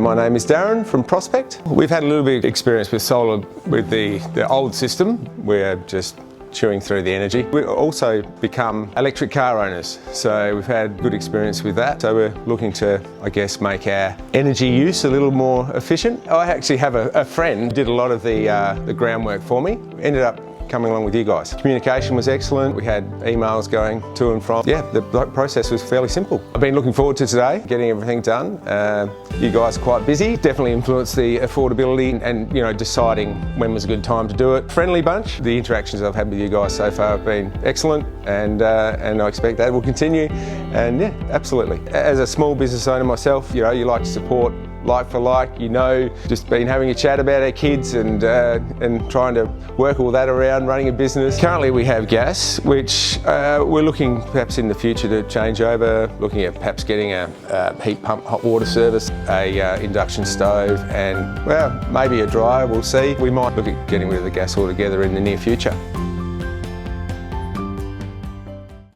My name is Darren from Prospect. We've had a little bit of experience with solar with the old system. We're just chewing through the energy. We've also become electric car owners, so we've had good experience with that. So we're looking to, I guess, make our energy use a little more efficient. I actually have a friend who did a lot of the groundwork for me. Ended up coming along with you guys. Communication was excellent. We had emails going to and from. Yeah, the process was fairly simple. I've been looking forward to today, getting everything done. You guys are quite busy. Definitely influenced the affordability and deciding when was a good time to do it. Friendly bunch. The interactions I've had with you guys so far have been excellent, and I expect that will continue. And yeah, absolutely. As a small business owner myself, you like to support like for like, just been having a chat about our kids and trying to work all that around running a business. Currently we have gas, which we're looking perhaps in the future to change over, looking at perhaps getting a heat pump hot water service, a induction stove, and well, maybe a dryer, we'll see. We might look at getting rid of the gas altogether in the near future.